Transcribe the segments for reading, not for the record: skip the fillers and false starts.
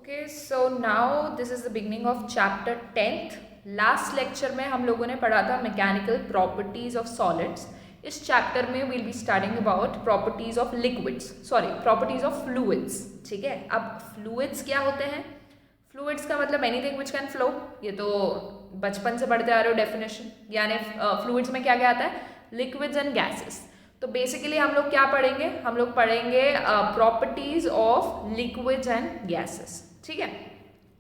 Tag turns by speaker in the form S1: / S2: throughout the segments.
S1: Okay, so now this is the beginning of chapter 10th। Last lecture में हम लोगों ने पढ़ा था मैकेनिकल प्रॉपर्टीज ऑफ सॉलिड्स। इस चैप्टर में will be starting about properties of liquids, sorry properties of fluids. ठीक है, अब फ्लूइड्स क्या होते हैं? फ्लूइड्स का मतलब एनीथिंग विच कैन फ्लो। ये तो बचपन से पढ़ते आ रहे हो डेफिनेशन, यानी फ्लूइड्स में क्या क्या आता है? Liquids and gases. तो बेसिकली हम लोग क्या पढ़ेंगे? हम लोग पढ़ेंगे properties of liquids and gases. ठीक है,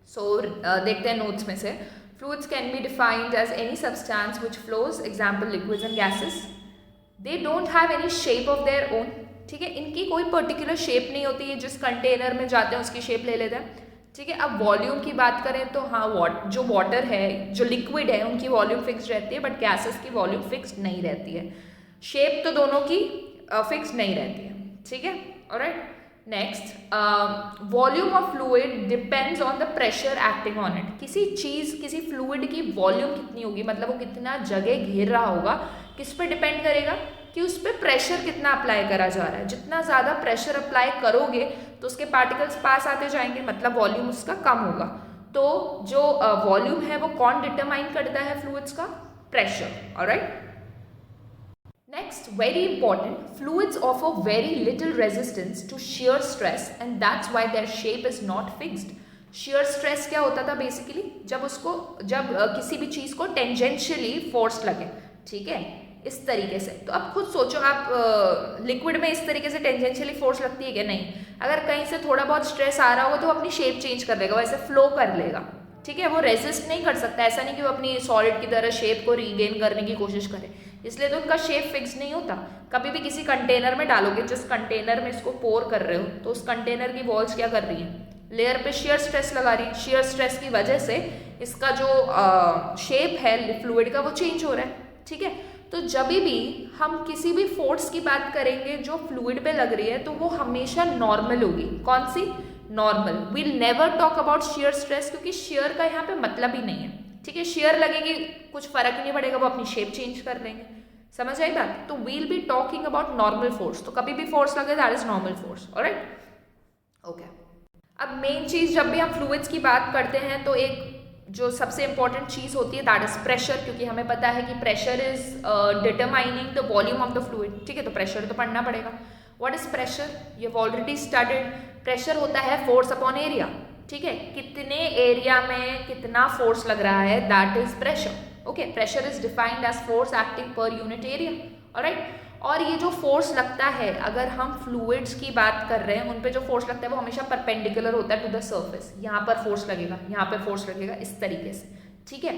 S1: सो देखते हैं नोट्स में से। Fluids can be defined as any substance which flows, example liquids and gases. They don't have any shape of their own. ठीक है, इनकी कोई पर्टिकुलर शेप नहीं होती है, जिस कंटेनर में जाते हैं उसकी शेप ले लेते हैं। ठीक है, अब वॉल्यूम की बात करें तो हाँ, जो वाटर है, जो लिक्विड है, उनकी वॉल्यूम फिक्स रहती है, बट गैसेस की वॉल्यूम फिक्स नहीं रहती है। शेप तो दोनों की फिक्स नहीं रहती है। ठीक है, alright. Next, volume of fluid depends on the pressure acting on it. किसी चीज़, किसी फ्लूइड की वॉल्यूम कितनी होगी, मतलब वो कितना जगह घेर रहा होगा, किस पे डिपेंड करेगा? कि उस पर प्रेशर कितना अप्लाई करा जा रहा है। जितना ज़्यादा प्रेशर अप्लाई करोगे तो उसके पार्टिकल्स पास आते जाएंगे, मतलब वॉल्यूम उसका कम होगा। तो जो वॉल्यूम है वो कौन डिटरमाइन करता है? फ्लूइड्स का pressure. Alright. Next, very important, fluids offer very little resistance to shear stress and that's why their shape is not fixed. shear stress क्या होता था बेसिकली? जब किसी भी चीज़ को टेंजेंशियली फोर्स लगे। ठीक है, इस तरीके से। तो अब खुद सोचो, आप लिक्विड में इस तरीके से टेंजेंशियली फोर्स लगती है क्या? नहीं। अगर कहीं से थोड़ा बहुत स्ट्रेस आ रहा होगा तो अपनी शेप चेंज कर लेगा, वैसे फ्लो कर लेगा। ठीक है, वो रेजिस्ट नहीं कर सकता। ऐसा नहीं कि वो अपनी सॉलिड की तरह शेप को रीगेन करने की कोशिश करे, इसलिए तो उनका शेप फिक्स नहीं होता। कभी भी किसी कंटेनर में डालोगे, जिस कंटेनर में इसको पोर कर रहे हो, तो उस कंटेनर की वॉल्स क्या कर रही है? लेयर पे शेयर स्ट्रेस लगा रही है। शेयर स्ट्रेस की वजह से इसका जो शेप है फ्लूइड का, वो चेंज हो रहा है। ठीक है, तो जब भी हम किसी भी फोर्स की बात करेंगे जो फ्लूइड पे लग रही है, तो वो हमेशा नॉर्मल होगी। कौन सी? Normal. We'll never talk about shear stress, क्योंकि शेयर का यहाँ पे मतलब ही नहीं है। ठीक है, शेयर लगेगी, कुछ फर्क नहीं पड़ेगा, वो अपनी शेप चेंज कर लेंगे। समझ आई बात? तो we'll be talking about normal force. तो कभी भी फोर्स लगे, that is normal force. Alright, okay. अब मेन चीज, जब भी हम फ्लूइड्स की बात करते हैं तो एक जो सबसे इंपॉर्टेंट चीज होती है, दैट इज प्रेशर, क्योंकि हमें पता है कि pressure is determining the volume of the fluid. ठीक है, तो प्रेशर तो पढ़ना पड़ेगा। What is pressure? You have already studied. Pressure होता है फोर्स अपॉन एरिया। ठीक है, कितने एरिया में कितना फोर्स लग रहा है, that is pressure. Okay, pressure is defined as force acting per unit area. Alright, और ये जो फोर्स लगता है, अगर हम फ्लूइड्स की बात कर रहे हैं, उन पे जो फोर्स लगता है वो हमेशा परपेंडिकुलर होता है टू द सर्फेस। यहाँ पर फोर्स लगेगा, यहाँ पे फोर्स लगेगा, इस तरीके से। ठीक है,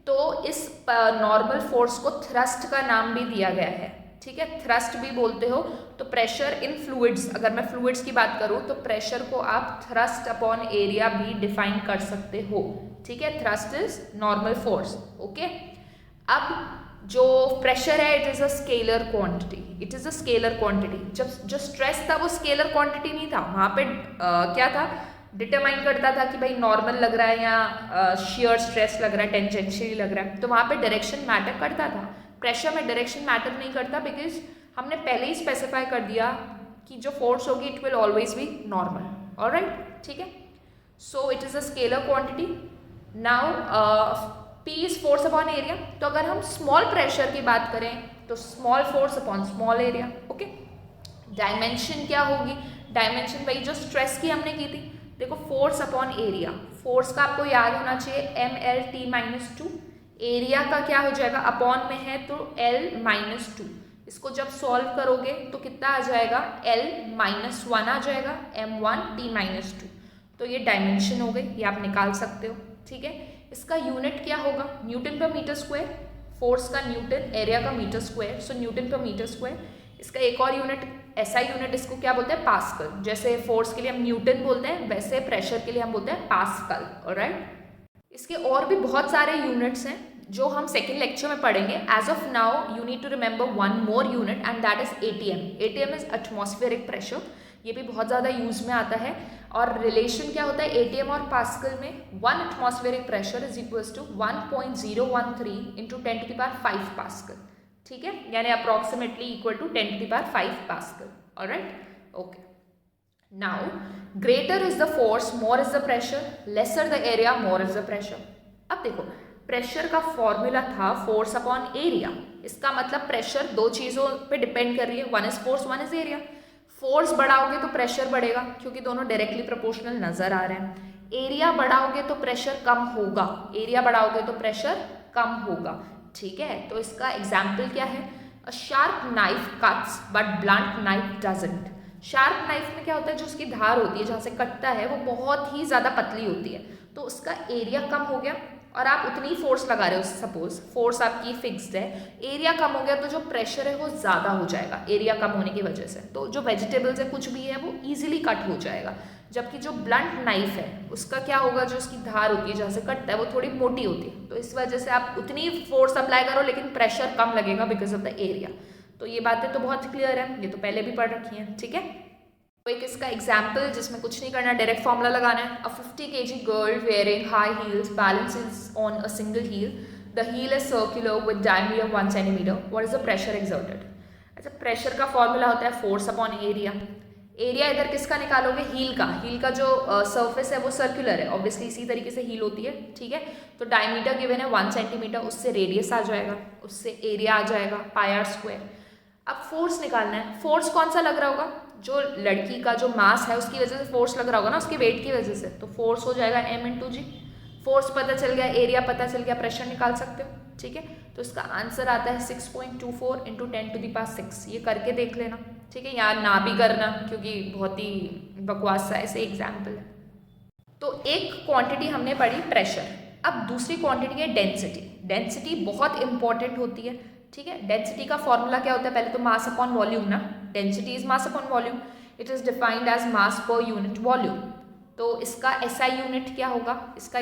S1: तो इस नॉर्मल फोर्स को थ्रस्ट का नाम भी दिया गया है। ठीक है, थ्रस्ट भी बोलते हो। तो प्रेशर इन फ्लूइड्स, अगर मैं फ्लूइड्स की बात करूँ तो प्रेशर को आप थ्रस्ट अपॉन एरिया भी डिफाइन कर सकते हो। ठीक है, thrust is normal force. Okay, अब जो प्रेशर है, it is a scalar quantity. It is a scalar quantity. जब जो स्ट्रेस था वो स्केलर क्वांटिटी नहीं था, वहां पे क्या था? डिटरमाइन करता था कि भाई नॉर्मल लग रहा है या शेयर स्ट्रेस लग रहा है, टेंजेंशियली लग रहा है, तो वहां पे डायरेक्शन मैटर करता था। प्रेशर में डायरेक्शन मैटर नहीं करता, बिकॉज हमने पहले ही स्पेसिफाई कर दिया कि जो फोर्स होगी it will always be normal. Alright, ठीक है, so it is a scalar quantity. Now P is force upon area. तो अगर हम स्मॉल प्रेशर की बात करें तो small force upon small area. Okay, dimension क्या होगी? डायमेंशन वही जो स्ट्रेस की हमने की थी। देखो, फोर्स अपॉन एरिया, फोर्स का आपको याद होना चाहिए mL/T-2। एरिया का क्या हो जाएगा? अपॉन में है तो L-2। इसको जब सॉल्व करोगे तो कितना आ जाएगा? L-1 आ जाएगा, m1T-2। तो ये डायमेंशन हो गई, ये आप निकाल सकते हो। ठीक है, इसका यूनिट क्या होगा? न्यूटन पर मीटर स्क्वायर। फोर्स का न्यूटन, एरिया का मीटर स्क्वायर, सो न्यूटन पर मीटर स्क्वायर। इसका एक और यूनिट, ऐसा यूनिट, इसको क्या बोलते हैं? पास्कल। जैसे फोर्स के लिए हम न्यूटन बोलते हैं, वैसे प्रेशर के लिए हम बोलते हैं पास्कल। ऑलराइट, इसके और भी बहुत सारे यूनिट्स हैं जो हम सेकेंड लेक्चर में पढ़ेंगे। As of now you need to remember one more unit and that is ATM। ATM is atmospheric pressure. ये भी बहुत ज़्यादा यूज में आता है। और रिलेशन क्या होता है ATM और पास्कल में? 1 atmospheric pressure is equals to 1.013 into 10⁵ pascal. ठीक है, यानी approximately equal to 10⁵ pascal. Alright, okay. Now, greater is the force, more is the pressure, lesser the area, more is the pressure. अब देखो, pressure का formula था force upon area. इसका मतलब pressure दो चीज़ों पे डिपेंड कर रही है, one is force, one is area. Force बढ़ाओगे तो प्रेशर बढ़ेगा क्योंकि दोनों डायरेक्टली प्रोपोर्शनल नजर आ रहे हैं. एरिया बढ़ाओगे तो प्रेशर कम होगा, एरिया बढ़ाओगे तो प्रेशर कम होगा. ठीक है, तो इसका एग्जाम्पल क्या है? A sharp knife cuts but blunt knife doesn't. Sharp knife में क्या होता है, जो उसकी धार होती है जहाँ से कटता है वो बहुत ही ज़्यादा पतली होती है, तो उसका एरिया कम हो गया और आप उतनी फोर्स लगा रहे हो. सपोज फोर्स आपकी फिक्स्ड है, एरिया कम हो गया तो जो प्रेशर है वो ज़्यादा हो जाएगा एरिया कम होने की वजह से. तो जो वेजिटेबल्स है कुछ भी है वो ईजिली कट हो जाएगा. जबकि जो ब्लंट नाइफ है उसका क्या होगा, जो उसकी धार होती है जहाँ से कटता है वो थोड़ी मोटी होती है, तो इस वजह से आप उतनी फोर्स अप्लाई करो लेकिन प्रेशर कम लगेगा बिकॉज ऑफ द एरिया. तो ये बातें तो बहुत क्लियर है, ये तो पहले भी पढ़ रखी हैं. ठीक है, तो एक इसका एग्जाम्पल जिसमें कुछ नहीं करना, डायरेक्ट फॉर्मूला लगाना है. A 50 kg girl wearing high heels balances on a single heel. The heel is circular with diameter 1 centimeter. What is the pressure exerted? अच्छा, प्रेशर का फॉर्मूला होता है फोर्स अपॉन एरिया. एरिया इधर किसका निकालोगे? Heal का. हील का जो सरफेस है वो सर्कुलर है, ऑब्वियसली इसी तरीके से हील होती है. ठीक है, तो डायमीटर गिवन है 1 centimeter, उससे रेडियस आ जाएगा, उससे एरिया आ जाएगा पाई आर स्क्वायर. अब फोर्स निकालना है. फोर्स कौन सा लग रहा होगा? जो लड़की का जो मास है उसकी वजह से फोर्स लग रहा होगा ना, उसके वेट की वजह से, तो फोर्स हो जाएगा m/g. फोर्स पता चल गया, एरिया पता चल गया, प्रेशर निकाल सकते हो. ठीक है, तो इसका आंसर आता है 6.24 × 10⁻⁶. ये करके देख लेना. ठीक है, यार ना भी करना क्योंकि बहुत ही बकवास सा ऐसे एग्जाम्पल है. तो एक क्वांटिटी हमने पढ़ी प्रेशर. अब दूसरी क्वांटिटी है डेंसिटी. डेंसिटी बहुत इंपॉर्टेंट होती है. ठीक है, डेंसिटी का फॉर्मूला क्या होता है? पहले तो मास अपॉन वॉल्यूम ना. Density is mass upon volume. It is defined as mass per unit volume. तो इसका SI यूनिट क्या होगा? इसका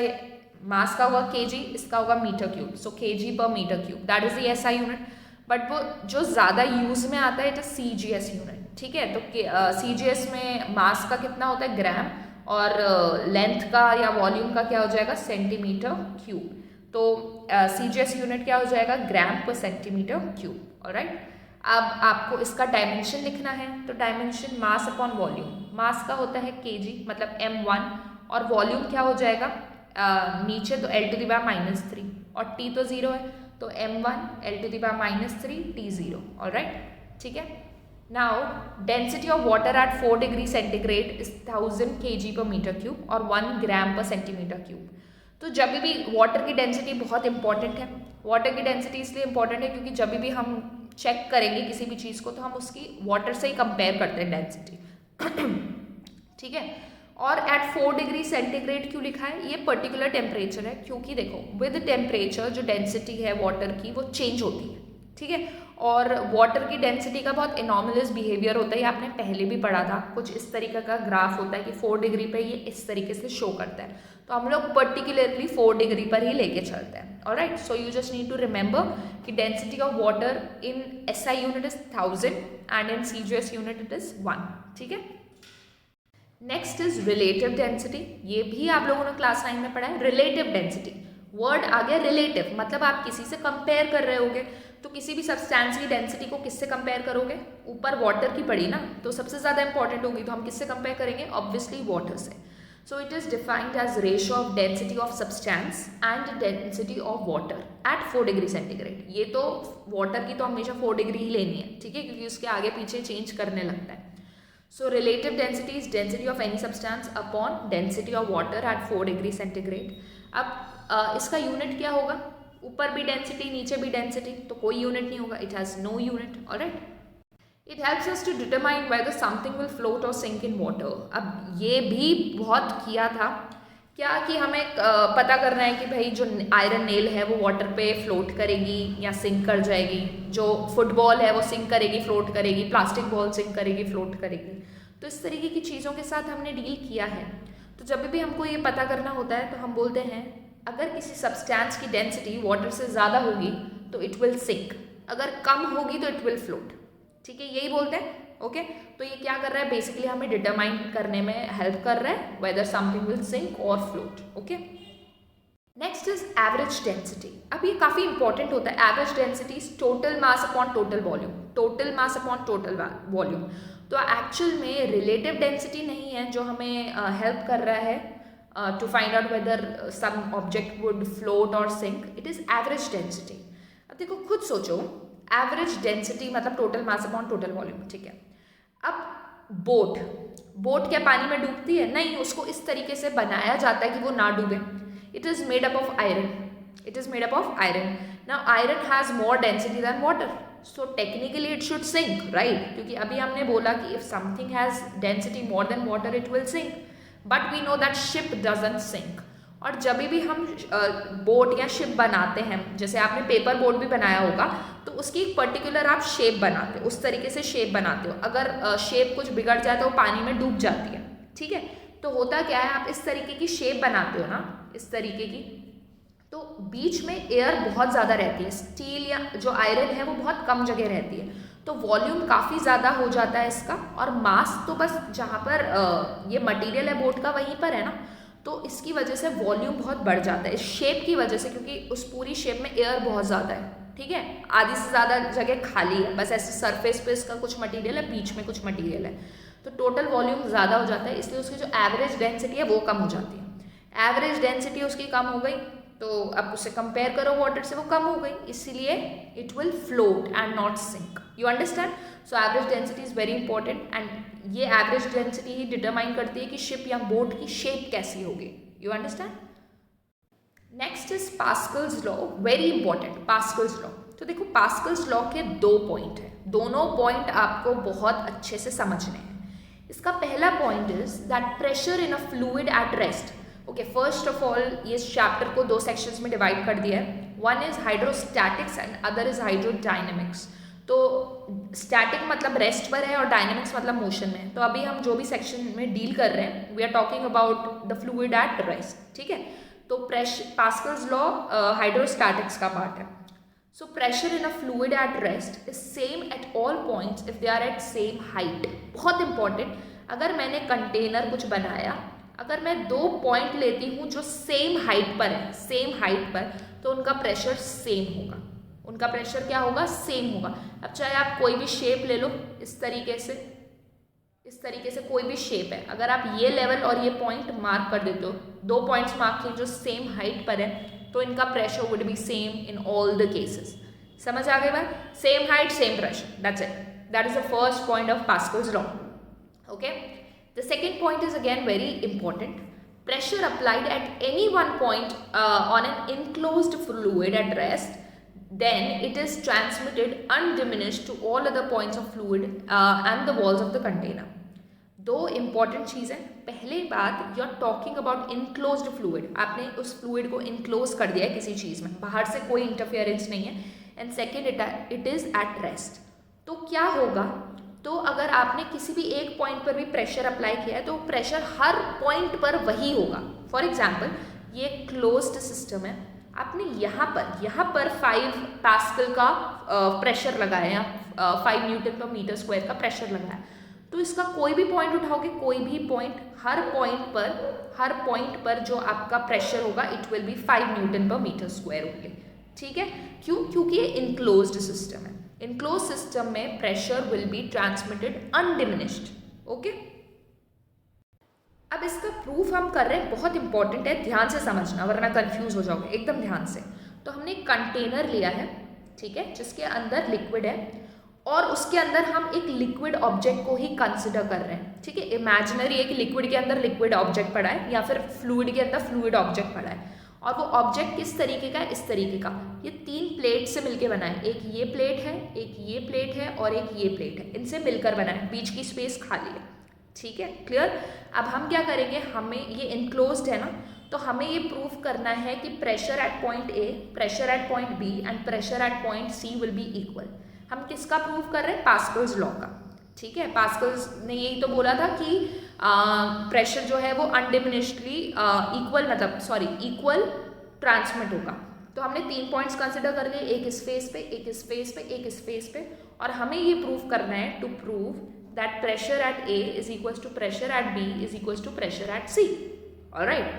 S1: मास का होगा kg, इसका होगा meter cube. So kg per meter cube, that is the SI unit. But वो जो ज़्यादा यूज में आता है इट इज CGS यूनिट. ठीक है, तो CGS में मास का कितना होता है? ग्राम. और लेंथ का या वॉल्यूम का क्या हो जाएगा? Centimetre cube. तो CGS यूनिट क्या हो जाएगा? ग्राम पर सेंटीमीटर क्यूब. ऑलराइट, अब आपको इसका डायमेंशन लिखना है. तो डायमेंशन मास अपॉन वॉल्यूम. मास का होता है kg मतलब m1, और वॉल्यूम क्या हो जाएगा? नीचे तो L⁻³ और T तो 0 है, तो m1 L⁻³ T0. ऑलराइट, ठीक है. Now density of water at 4 degree centigrade is 1000 kg/m³ और 1 ग्राम पर सेंटीमीटर क्यूब. तो जब भी वाटर की डेंसिटी बहुत इंपॉर्टेंट है. वाटर की डेंसिटी इसलिए इंपॉर्टेंट है क्योंकि जब भी हम चेक करेंगे किसी भी चीज़ को तो हम उसकी वाटर से ही कंपेयर करते हैं डेंसिटी. ठीक है, और एट 4 डिग्री सेंटीग्रेड क्यों लिखा है? ये पर्टिकुलर टेम्परेचर है क्योंकि देखो विद टेम्परेचर जो डेंसिटी है वाटर की वो चेंज होती है. ठीक है, और वाटर की डेंसिटी का बहुत एनॉमलस बिहेवियर होता है. ये आपने पहले भी पढ़ा था. कुछ इस तरीके का ग्राफ होता है कि 4 डिग्री पे ये इस तरीके से शो करता है. तो हम लोग पर्टिकुलरली 4 डिग्री पर ही लेके चलते हैं. Alright, so you just need to remember कि density of water in SI unit is 1000 and in CGS unit it is 1. ठीक है, नेक्स्ट इज रिलेटिव डेंसिटी. ये भी आप लोगों ने क्लास 9 में पढ़ा है. रिलेटिव डेंसिटी वर्ड आ गया रिलेटिव, मतलब आप किसी से कंपेयर कर रहे होगे. तो किसी भी सब्सटेंस की डेंसिटी को किससे कंपेयर करोगे? ऊपर वाटर की पड़ी ना, तो सबसे ज़्यादा इंपॉर्टेंट होगी, तो हम किससे कंपेयर करेंगे? ऑब्वियसली वाटर से. So it is defined as ratio of density of substance and density of water at 4 degree centigrade. ये तो वाटर की तो हमेशा 4 डिग्री ही लेनी है. ठीक है, क्योंकि उसके आगे पीछे चेंज करने लगता है. So relative density is density of any substance upon density of water at 4 degree centigrade. अब इसका यूनिट क्या होगा? ऊपर भी डेंसिटी नीचे भी डेंसिटी, तो कोई यूनिट नहीं होगा. It has no unit. Alright, it helps us to determine whether something will float और सिंक इन वाटर. अब ये भी बहुत किया था क्या कि हमें पता करना है कि भाई जो आयरन नेल है वो वाटर पे फ्लोट करेगी या सिंक कर जाएगी. जो फुटबॉल है वो सिंक करेगी, फ्लोट करेगी. प्लास्टिक बॉल सिंक करेगी, फ्लोट करेगी. तो इस तरीके की चीज़ों के साथ हमने डील किया है. तो जब भी हमको ये पता करना होता है तो हम बोलते हैं अगर किसी सब्सटेंस की डेंसिटी वाटर से ज़्यादा होगी तो इट विल सिंक, अगर कम होगी तो इट विल फ्लोट. ठीक है, यही बोलते हैं. ओके, तो ये क्या कर रहा है? बेसिकली हमें डिटरमाइन करने में हेल्प कर रहा है वेदर समथिंग विल सिंक और float. Okay, next is average density. अब ये काफ़ी इंपॉर्टेंट होता है. Average density is total mass upon total volume. Total mass upon total volume. तो एक्चुअल में रिलेटिव डेंसिटी नहीं है जो हमें हेल्प कर रहा है to find out whether some object would float और sink, it is average density. अब देखो खुद सोचो, एवरेज डेंसिटी मतलब total mass upon total volume, ठीक है। अब बोट क्या पानी में डूबती है? नहीं, उसको इस तरीके से बनाया जाता है कि वो ना डूबे। It is made up of iron, it is made up of iron. Now iron has more density than water, so technically it should sink, right? क्योंकि अभी हमने बोला कि if something has density more than water it will sink, but we know that ship doesn't sink. और जब भी हम boat या शिप बनाते हैं, जैसे आपने पेपर बोट भी बनाया होगा, तो उसकी एक पर्टिकुलर आप शेप बनाते हो, उस तरीके से शेप बनाते हो। अगर शेप कुछ बिगड़ जाए तो वो पानी में डूब जाती है, ठीक है। तो होता क्या है, आप इस तरीके की शेप बनाते हो ना, इस तरीके की, तो बीच में एयर बहुत ज़्यादा रहती है। स्टील या जो आयरन है वो बहुत कम जगह रहती है, तो वॉल्यूम काफ़ी ज़्यादा हो जाता है इसका, और मास तो बस जहाँ पर ये मटेरियल है बोट का वहीं पर है ना, तो इसकी वजह से वॉल्यूम बहुत बढ़ जाता है इस शेप की वजह से, क्योंकि उस पूरी शेप में एयर बहुत ज़्यादा है, ठीक है। आधी से ज़्यादा जगह खाली है, बस ऐसे सरफेस पे इसका कुछ मटीरियल है, बीच में कुछ मटीरियल है, तो टोटल वॉल्यूम ज़्यादा हो जाता है, इसलिए उसकी जो एवरेज डेंसिटी है वो कम हो जाती है। एवरेज डेंसिटी उसकी कम हो गई, तो अब उसे कंपेयर करो वाटर से, वो कम हो गई, इसलिए it will float and not sink. You understand? So average density is very important, and ये एवरेज डेंसिटी ही डिटरमाइन करती है कि शिप या बोट की शेप कैसी होगी। You understand? Next is Pascal's law, very important, Pascal's law. तो देखो पास्कल्स लॉ के 2 पॉइंट है, दोनों पॉइंट आपको बहुत अच्छे से समझने हैं। इसका पहला point is that pressure in a fluid at rest. Okay, first of all ये इस चैप्टर को 2 सेक्शंस में डिवाइड कर दिया है। One is hydrostatics and other is hydrodynamics. तो स्टैटिक मतलब रेस्ट पर है और डायनेमिक्स मतलब मोशन में है। तो अभी हम जो भी सेक्शन में डील कर रहे हैं, we are talking about the fluid at rest, ठीक है। तो पास्कल्स लॉ हाइड्रोस्टैटिक्स का पार्ट है। So pressure in a fluid at rest is same at all points if they are at same height. बहुत important, अगर मैंने container कुछ बनाया, अगर मैं 2 पॉइंट लेती हूँ जो सेम हाइट पर है, सेम हाइट पर, तो उनका प्रेशर सेम होगा, उनका प्रेशर क्या होगा? सेम होगा। अब चाहे आप कोई भी शेप ले लो, इस तरीके से कोई भी शेप है, अगर आप ये लेवल और ये पॉइंट मार्क कर देते हो, 2 पॉइंट्स मार्क किए जो सेम हाइट पर है, तो इनका pressure would be same in all the cases. समझ आ गई बात? Same height same pressure, that's it, that is the first point of Pascal's law. Okay, the second point is again very important. Pressure applied at any one point on an enclosed fluid at rest, then it is transmitted undiminished to all other points of fluid and the walls of the container. 2 important चीज़ें। पहले बात, you are talking about enclosed fluid, आपने उस fluid को enclose कर दिया है किसी चीज़ में, बाहर से कोई इंटरफेरेंस नहीं है। And second, it is at rest. तो क्या होगा? तो अगर आपने किसी भी एक पॉइंट पर भी प्रेशर अप्लाई किया है, तो प्रेशर हर पॉइंट पर वही होगा। फॉर एग्जाम्पल, ये क्लोज्ड सिस्टम है, आपने यहाँ पर 5 पास्कल का प्रेशर लगाया, 5 न्यूटन पर मीटर स्क्वायर का प्रेशर लगाया, तो इसका कोई भी पॉइंट उठाओगे, कोई भी पॉइंट, हर पॉइंट पर जो आपका प्रेशर होगा इट विल बी 5 न्यूटन पर मीटर स्क्वायर होंगे, ठीक है। क्यों? क्योंकि ये इनक्लोज्ड सिस्टम है। इनक्लोज सिस्टम में pressure will be transmitted undiminished. Okay, अब इसका प्रूफ हम कर रहे हैं, बहुत इंपॉर्टेंट है, ध्यान से समझना वरना कंफ्यूज हो जाओगे, एकदम ध्यान से। तो हमने एक कंटेनर लिया है, ठीक है, जिसके अंदर लिक्विड है, और उसके अंदर हम एक लिक्विड ऑब्जेक्ट को ही कंसिडर कर रहे हैं, ठीक है। इमेजिनरी है कि लिक्विड के अंदर लिक्विड ऑब्जेक्ट पड़ा है, या फिर फ्लूइड के अंदर फ्लूइड ऑब्जेक्ट पड़ा है, और वो ऑब्जेक्ट किस तरीके का है? इस तरीके का। ये 3 प्लेट से मिलकर बना है, एक ये प्लेट है, एक ये प्लेट है और एक ये प्लेट है, इनसे मिलकर बना है, बीच की स्पेस खाली है, ठीक है, क्लियर। अब हम क्या करेंगे, हमें ये इनक्लोज्ड है ना, तो हमें ये प्रूफ करना है कि pressure at point A, pressure at point B and pressure at point C will be equal. हम किसका प्रूफ कर रहे हैं? पास्कल्स लॉ का, ठीक है। पास्कल्स ने यही तो बोला था कि प्रेशर जो है वो अनडिमिनिश्डली इक्वल ट्रांसमिट होगा। तो हमने 3 पॉइंट्स कंसिडर कर लिए, एक इस फेस पे, एक इस फेस पे, एक इस फेस पे, और हमें ये प्रूफ करना है to prove that pressure at A is equal to pressure at B is equal to pressure at C. Alright,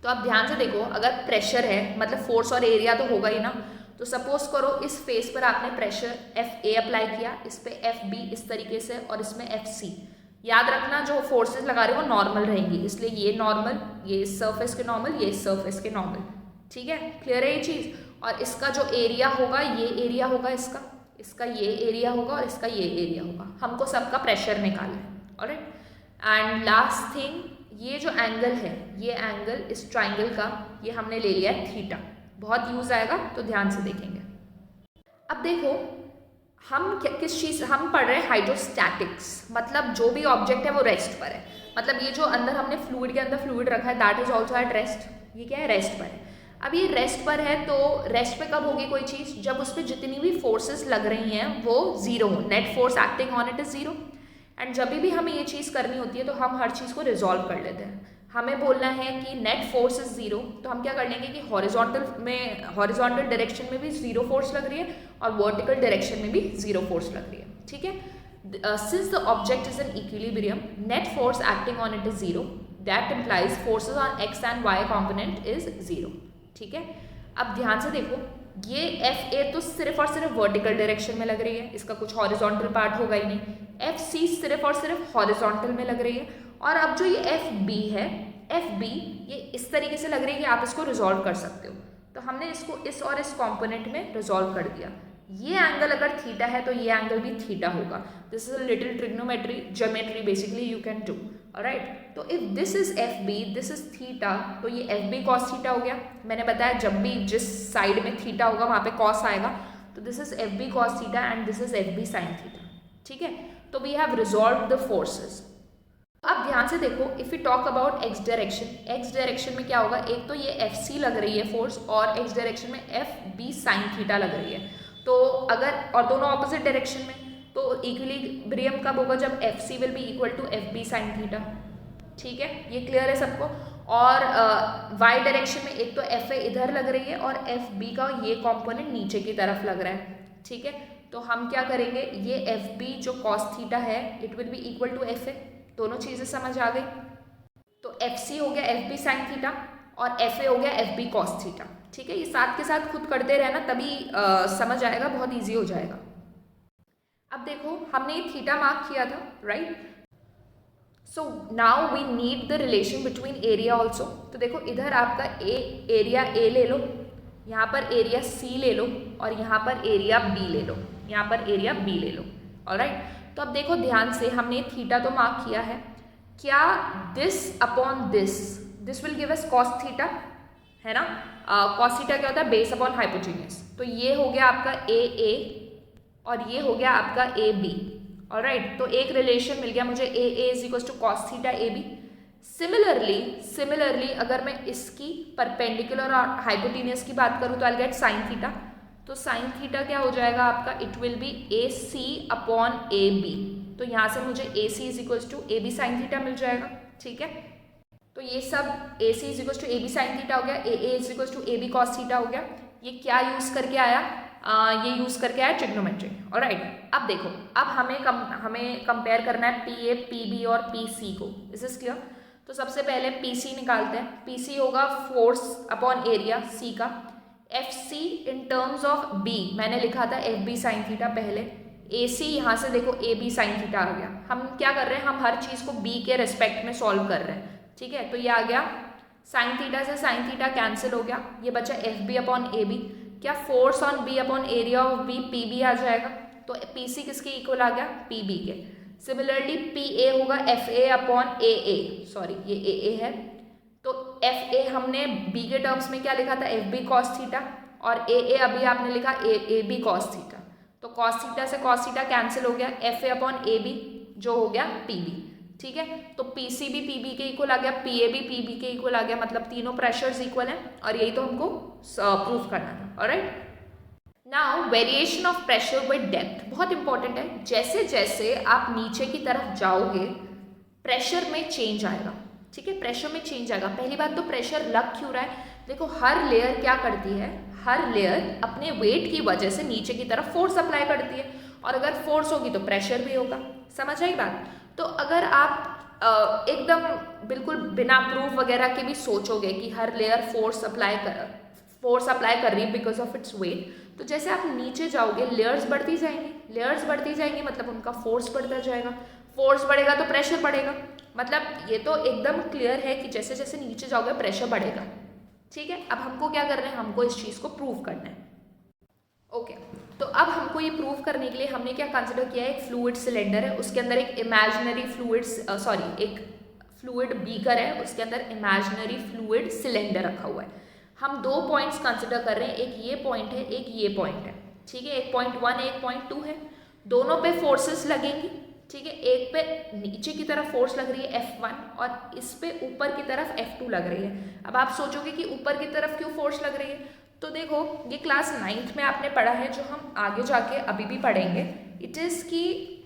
S1: तो आप ध्यान से देखो, अगर प्रेशर है मतलब फोर्स और एरिया तो होगा ही ना, तो सपोज करो इस फेस पर आपने प्रेशर Fa अप्लाई किया, इस पे Fb इस तरीके से और इसमें Fc। याद रखना जो फोर्सेस लगा रहे हो वो नॉर्मल रहेंगी, इसलिए ये नॉर्मल, ये इस सर्फेस के नॉर्मल, ये इस सर्फेस के नॉर्मल। ठीक है, क्लियर है ये चीज़। और इसका जो एरिया होगा, ये एरिया होगा इसका ये एरिया होगा और इसका ये एरिया होगा। हमको सबका प्रेशर निकालना है। ऑलराइट, एंड लास्ट थिंग, ये जो एंगल है, ये एंगल इस ट्राइंगल का, ये हमने ले लिया है थीटा। बहुत यूज आएगा तो ध्यान से देखेंगे। अब देखो हम किस चीज़ हम पढ़ रहे हैं, हाइड्रोस्टैटिक्स, मतलब जो भी ऑब्जेक्ट है वो रेस्ट पर है। मतलब ये जो अंदर हमने फ्लूइड के अंदर फ्लूइड रखा है, that is also eight rest. ये क्या है, रेस्ट पर है। अब ये रेस्ट पर है, तो रेस्ट पे कब होगी कोई चीज़, जब उस पर जितनी भी फोर्सेस लग रही हैं वो जीरो हो, net force acting on it is zero. And जब भी हमें ये चीज़ करनी होती है तो हम हर चीज़ को रिजॉल्व कर लेते हैं। हमें बोलना है कि नेट फोर्स इज जीरो, तो हम क्या कर लेंगे कि हॉरिजॉन्टल डायरेक्शन में भी जीरो फोर्स लग रही है और वर्टिकल डायरेक्शन में भी जीरो फोर्स लग रही है। ठीक है, since the object is in equilibrium, net force acting on it is zero, that implies forces on X and Y component is zero. ठीक है, अब ध्यान से देखो, ये Fa तो सिर्फ और सिर्फ वर्टिकल डायरेक्शन में लग रही है, इसका कुछ हॉरिजॉन्टल पार्ट होगा ही नहीं। Fc सिर्फ और सिर्फ हॉरिजॉन्टल में लग रही है। और अब जो ये Fb है, Fb ये इस तरीके से लग रही है कि आप इसको रिजॉल्व कर सकते हो। तो हमने इसको इस और इस कॉम्पोनेंट में रिजॉल्व कर दिया। ये एंगल अगर थीटा है तो ये एंगल भी थीटा होगा। This is a little trigonometry, geometry basically you can do. Alright, तो if this is Fb, this is theta, तो ये Fb cos थीटा हो गया। मैंने बताया जब भी जिस साइड में थीटा होगा वहाँ पे cos आएगा, तो this is Fb cos theta and this is Fb sin theta. ठीक है, तो we have resolve the forces. अब ध्यान से देखो, if you talk about X direction में क्या होगा, एक तो ये Fc लग रही है फोर्स और एक्स डायरेक्शन में Fb sin थीटा लग रही है। तो अगर, और दोनों ऑपोजिट डायरेक्शन में, तो इक्विलिब्रियम कब होगा, जब Fc will be equal to Fb sin theta. ठीक है, ये क्लियर है सबको। और y डायरेक्शन में एक तो Fa इधर लग रही है और Fb का ये कॉम्पोनेंट नीचे की तरफ लग रहा है। ठीक है, तो हम क्या करेंगे, ये Fb जो cos थीटा है, it will be equal to Fa। दोनों चीज़ें समझ आ गई। तो Fc हो गया Fb sin थीटा और Fa हो गया Fb cos थीटा। ठीक है, ये साथ के साथ खुद करते रहना, तभी समझ आएगा, बहुत इजी हो जाएगा। अब देखो हमने ये थीटा मार्क किया था, right. So now we need the relation between area also. तो देखो इधर आपका एरिया A ले लो, यहाँ पर एरिया C ले लो और यहाँ पर एरिया B ले लो, यहाँ पर एरिया B ले लो। ऑलराइट, तो अब देखो ध्यान से, हमने थीटा तो मार्क किया है, क्या this upon this will give us cos theta, है ना। कॉस थीटा क्या होता है, बेस अपॉन हाइपोटेन्यूज। तो ये हो गया आपका AA और ये हो गया आपका AB। ऑलराइट, तो एक रिलेशन मिल गया मुझे, AA is equal to cos theta AB। सिमिलरली अगर मैं इसकी परपेंडिकुलर और हाइपोटेन्यूज की बात करूँ तो आई गेट साइन थीटा। तो साइन थीटा क्या हो जाएगा आपका, it will be AC upon AB। तो यहाँ से मुझे AC is equal to AB sine theta मिल जाएगा। ठीक है, तो ये सब AC is equal to AB sine theta हो गया, AA is equal to AB cos theta हो गया। ये क्या यूज़ करके आया, ये यूज़ करके आया ट्रिग्नोमेट्री। ऑलराइट, अब देखो, अब हमें कंपेयर करना है PA, PB और PC को। Is is clear. तो सबसे पहले PC निकालते हैं। PC होगा फोर्स अपॉन एरिया C का। Fc in terms of B मैंने लिखा था Fb साइन थीटा पहले। AC यहाँ से देखो AB साइन थीटा आ गया। हम क्या कर रहे हैं, हम हर चीज़ को B के रेस्पेक्ट में सॉल्व कर रहे हैं। ठीक है, तो ये आ गया साइन थीटा से साइन थीटा कैंसिल हो गया, ये बचा Fb अपॉन AB। क्या force on B upon area of B PB आ जाएगा, तो PC किसके इक्वल आ गया, PB के। सिमिलरली PA होगा FA अपॉन AA, सॉरी ये AA है, तो FA हमने B के टर्म्स में क्या लिखा था, FB cos थीटा, और AA अभी आपने लिखा AB cos थीटा। तो cos थीटा से cos थीटा कैंसिल हो गया, FA अपॉन AB जो हो गया PB। ठीक है, तो PC भी PB के इक्वल आ गया, PA भी PB के इक्वल आ गया, मतलब तीनों प्रेशर्स इक्वल हैं, और यही तो हमको प्रूफ करना था। Alright, now variation of pressure with depth बहुत इंपॉर्टेंट है। जैसे जैसे आप नीचे की तरफ जाओगे प्रेशर में चेंज आएगा। ठीक है, प्रेशर में चेंज आएगा। पहली बात तो प्रेशर लग क्यों रहा है, देखो हर लेयर क्या करती है, हर लेयर अपने वेट की वजह से नीचे की तरफ फोर्स अप्लाई करती है, और अगर फोर्स होगी तो प्रेशर भी होगा। समझ आई बात। तो अगर आप एकदम बिल्कुल बिना प्रूफ वगैरह के भी सोचोगे कि हर लेयर फोर्स अप्लाई कर रही है बिकॉज ऑफ इट्स वेट, तो जैसे आप नीचे जाओगे लेयर्स बढ़ती जाएंगी, मतलब उनका फोर्स बढ़ता जाएगा, फोर्स बढ़ेगा तो प्रेशर बढ़ेगा। मतलब ये तो एकदम क्लियर है कि जैसे जैसे नीचे जाओगे प्रेशर बढ़ेगा। ठीक है, अब हमको क्या करना है, हमको इस चीज़ को प्रूव करना है। ओके, तो अब हमको ये प्रूव करने के लिए हमने क्या कंसिडर किया है, एक फ्लूइड सिलेंडर है, उसके अंदर एक इमेजिनरी एक फ्लूइड बीकर है, उसके अंदर इमेजिनरी फ्लूइड सिलेंडर रखा हुआ है। हम दो पॉइंट्स कंसिडर कर रहे हैं, एक ये पॉइंट है, एक ये पॉइंट है। ठीक है, एक पॉइंट 1 है, एक पॉइंट 2 है, दोनों पे फोर्सेस लगेंगी। ठीक है, एक पे नीचे की तरफ फोर्स लग रही है F1 और इस पे ऊपर की तरफ F2 लग रही है। अब आप सोचोगे कि ऊपर की तरफ क्यों फोर्स लग रही है, तो देखो ये क्लास 9th में आपने पढ़ा है, जो हम आगे जाके अभी भी पढ़ेंगे। इट इज़ कि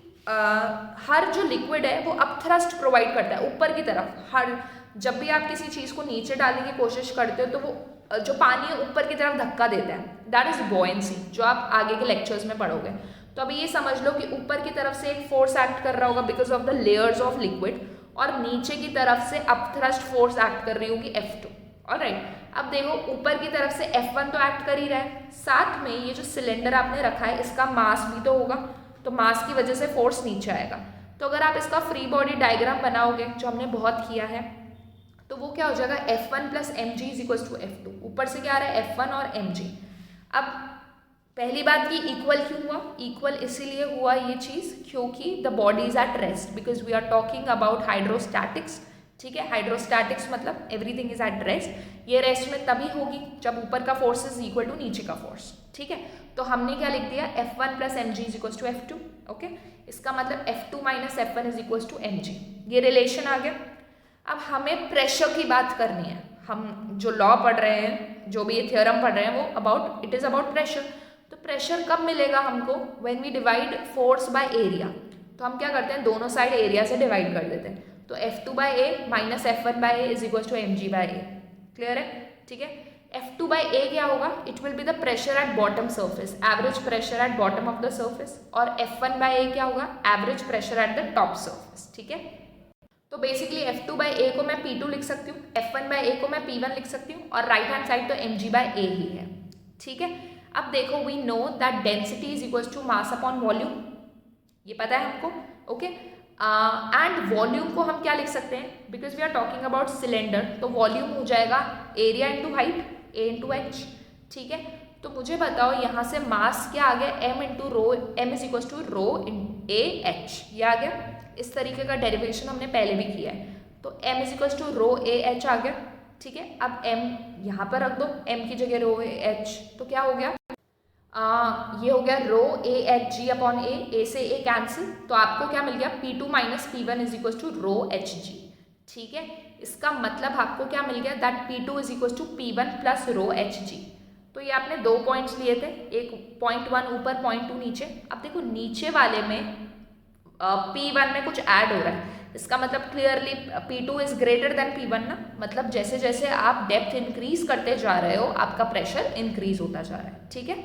S1: हर जो लिक्विड है वो अप थ्रस्ट प्रोवाइड करता है ऊपर की तरफ। हर जब भी आप किसी चीज़ को नीचे डालने की कोशिश करते हो तो वो जो पानी है ऊपर की तरफ धक्का देता है, दैट इज़ बॉयंसी, जो आप आगे के लेक्चर्स में पढ़ोगे। तो अभी ये समझ लो कि ऊपर की तरफ से एक फोर्स एक्ट कर रहा होगा because of the layers of liquid, और नीचे की तरफ से अप थ्रस्ट फोर्स एक्ट कर रही होगी F2। ऑलराइट, अब देखो ऊपर की तरफ से F1 तो एक्ट कर ही रहा है, साथ में ये जो सिलेंडर आपने रखा है इसका मास भी तो होगा, तो मास की वजह से फोर्स नीचे आएगा। तो अगर आप इसका फ्री बॉडी डायग्राम बनाओगे, जो हमने बहुत किया है, तो वो क्या हो जाएगा, F1 plus mg is equal to F2। ऊपर से क्या आ रहा है, F1 और mg। अब पहली बात की इक्वल क्यों हुआ, इक्वल इसीलिए हुआ ये चीज़ क्योंकि the body is at rest, because we are talking about hydrostatics. ठीक है, हाइड्रोस्टैटिक्स मतलब एवरीथिंग इज एट रेस्ट। ये रेस्ट में तभी होगी जब ऊपर का फोर्स इज इक्वल टू नीचे का फोर्स। ठीक है, तो हमने क्या लिख दिया, F1 plus mg is equal to F2। Okay, इसका मतलब F2 minus F1 is equal to mg, ये रिलेशन आ गया। अब हमें प्रेशर की बात करनी है। हम जो लॉ पढ़ रहे हैं, जो भी ये थ्योरम पढ़ रहे हैं, वो about it is about pressure. तो प्रेशर कब मिलेगा हमको, when we divide force by area. तो हम क्या करते हैं, दोनों साइड एरिया से डिवाइड कर देते हैं। तो F2 by A minus F1 by A is equal to mg by A. Clear है, ठीक है। F2 बाई ए क्या होगा, it will be the pressure at bottom surface, average pressure at bottom of the surface. और F1 by A क्या होगा, average pressure at the top surface. ठीक है, तो बेसिकली F2 बाई ए को मैं P2 लिख सकती हूँ, F1 बाई ए को मैं P1 लिख सकती हूँ, और राइट हैंड साइड तो mg बाई ए ही है। ठीक है, अब देखो we know that density is equal to mass upon volume, ये पता है हमको। ओके, एंड वॉल्यूम को हम क्या लिख सकते हैं, because we are talking about cylinder, तो वॉल्यूम हो जाएगा area into height, A into H. ठीक है, तो मुझे बताओ यहाँ से मास क्या आ गया, m into rho, m is equal to rho in A H, ये आ गया। इस तरीके का डेरिवेशन हमने पहले भी किया है, तो m is equal to rho A H आ गया। ठीक है, अब m यहाँ पर रख दो, m की जगह रो ए एच, तो क्या हो गया, ये हो गया रो ए एच जी अपॉन ए से ए कैंसिल, तो आपको क्या मिल गया, P2 minus P1 is equal to rho H G. ठीक है, इसका मतलब आपको क्या मिल गया, that P2 is equal to P1 plus rho H G. तो ये आपने दो पॉइंट्स लिए थे, एक पॉइंट 1 ऊपर, पॉइंट 2 नीचे। अब देखो नीचे वाले में P1 में कुछ ऐड हो रहा है, इसका मतलब clearly P2 is greater than P1 ना, मतलब जैसे जैसे आप डेप्थ इंक्रीज करते जा रहे हो आपका प्रेशर इंक्रीज होता जा रहा है। ठीक है,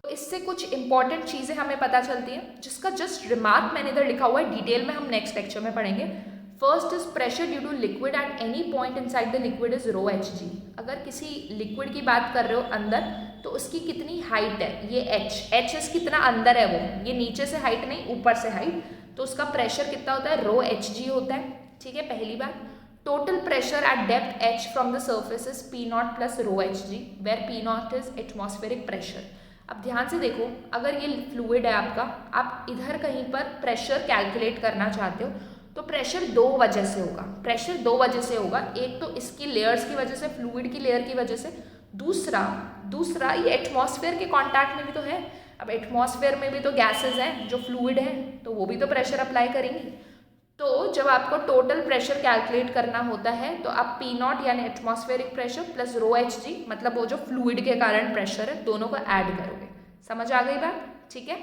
S1: तो इससे कुछ इंपॉर्टेंट चीज़ें हमें पता चलती हैं, जिसका जस्ट रिमार्क मैंने इधर लिखा हुआ है, डिटेल में हम नेक्स्ट लेक्चर में पढ़ेंगे। First is pressure due to liquid at any point inside the liquid is rho H G. अगर किसी लिक्विड की बात कर रहे हो अंदर, तो उसकी कितनी हाइट है, ये एच इस कितना अंदर है वो, ये नीचे से हाइट नहीं ऊपर से हाइट, तो उसका प्रेशर कितना होता है, रो एच जी होता है। ठीक है, पहली बात। Total pressure at depth h from the surface is P0 plus rho H G, where P0 is atmospheric pressure. अब ध्यान से देखो, अगर ये फ्लूइड है आपका, आप इधर कहीं पर प्रेशर कैलकुलेट करना चाहते हो, तो प्रेशर दो वजह से होगा, प्रेशर दो वजह से होगा। एक तो इसकी लेयर्स की वजह से, फ्लूइड की लेयर की वजह से, दूसरा ये एटमॉस्फेयर के कांटेक्ट में भी तो है। अब एटमॉस्फेयर में भी तो गैसेज हैं जो फ्लूइड हैं, तो वो भी तो प्रेशर अप्लाई करेंगी। तो जब आपको टोटल प्रेशर कैलकुलेट करना होता है, तो आप P0 यानी atmospheric pressure plus rho H जी, मतलब वो जो फ्लूइड के कारण प्रेशर है, दोनों को ऐड करोगे। समझ आ गई बात, ठीक है।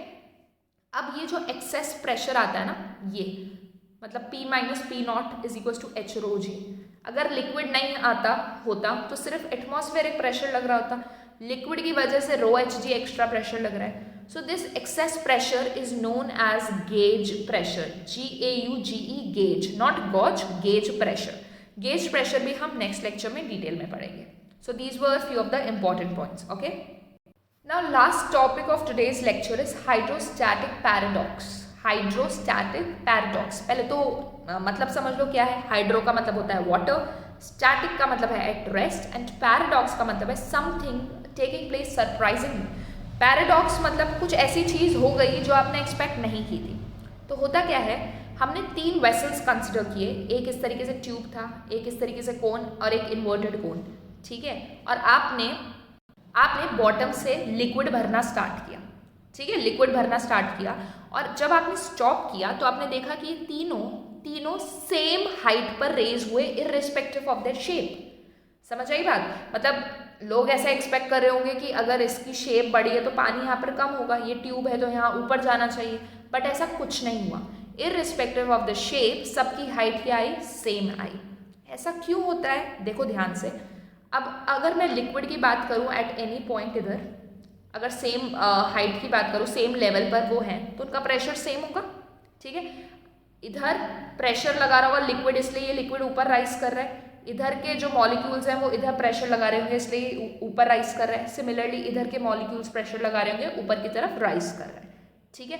S1: अब ये जो एक्सेस प्रेशर आता है ना, ये मतलब P minus P0 is equal to H rho G. अगर लिक्विड नहीं आता होता तो सिर्फ एटमॉस्फेरिक प्रेशर लग रहा होता, लिक्विड की वजह से रो एच जी एक्स्ट्रा प्रेशर लग रहा है। So this excess pressure is known as gauge pressure, G-A-U-G-E, gauge, not gauge, gauge pressure. Gauge pressure भी हम next lecture में detail में पढ़ेंगे. So these were few of the important points, okay? Now last topic of today's lecture is hydrostatic paradox. Hydrostatic paradox, पहले तो मतलब समझ लो क्या है. हाइड्रो का मतलब होता है वाटर, स्टैटिक का मतलब है एट रेस्ट, एंड पैराडॉक्स का मतलब है something taking place surprisingly. Paradox मतलब कुछ ऐसी चीज़ हो गई जो आपने एक्सपेक्ट नहीं की थी. तो होता क्या है, हमने 3 वेसल्स कंसिडर किए. एक इस तरीके से ट्यूब था, एक इस तरीके से कोन और एक इन्वर्टेड कोन. ठीक है, और आपने बॉटम से लिक्विड भरना स्टार्ट किया. ठीक है, लिक्विड भरना स्टार्ट किया, और जब आपने स्टॉप किया तो आपने देखा कि ये तीनों सेम हाइट पर रेज हुए इररिस्पेक्टिव ऑफ देयर शेप. समझ आई बात? मतलब लोग ऐसा एक्सपेक्ट कर रहे होंगे कि अगर इसकी शेप बड़ी है तो पानी यहाँ पर कम होगा, ये ट्यूब है तो यहाँ ऊपर जाना चाहिए, बट ऐसा कुछ नहीं हुआ. इररिस्पेक्टिव ऑफ द शेप सबकी हाइट क्या आई? सेम आई. ऐसा क्यों होता है? देखो ध्यान से. अब अगर मैं लिक्विड की बात करूँ एट एनी पॉइंट, इधर अगर सेम हाइट की बात करूँ, सेम लेवल पर वो हैं, तो उनका प्रेशर सेम होगा. ठीक है, इधर प्रेशर लगा रहा होगा लिक्विड, इसलिए ये लिक्विड ऊपर राइज कर रहा है. इधर के जो मॉलिक्यूल्स हैं वो इधर प्रेशर लगा रहे होंगे, इसलिए ऊपर राइज कर रहा है. सिमिलरली इधर के मॉलिक्यूल्स प्रेशर लगा रहे होंगे, ऊपर की तरफ राइज कर रहा है. ठीक है,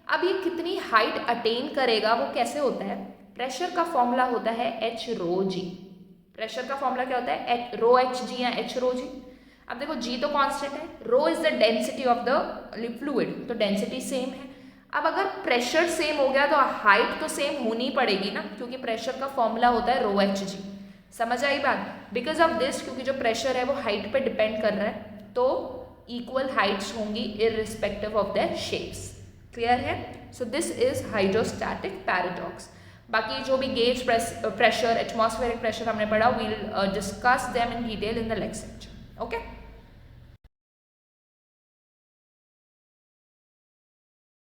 S1: अब ये कितनी हाइट अटेन करेगा, वो कैसे होता है? प्रेशर का फॉर्मूला होता है एच रो जी. प्रेशर का फॉर्मूला क्या होता है? रो एच जी या एच रो जी. अब देखो जी तो कांस्टेंट है, rho is the density of the fluid, तो डेंसिटी सेम है. अब अगर प्रेशर सेम हो गया तो हाइट तो सेम होनी पड़ेगी ना, क्योंकि प्रेशर का फॉर्मूला होता है रो एच जी. समझ आई बात? बिकॉज ऑफ दिस, क्योंकि जो प्रेशर है वो हाइट पे डिपेंड कर रहा है, तो इक्वल हाइट्स होंगी irrespective of their shapes. Clear है? So this is hydrostatic paradox. बाकी जो भी गेज प्रेशर, एटमॉस्फेरिक प्रेशर हमने पढ़ा, we'll discuss them in detail in the next section. Okay.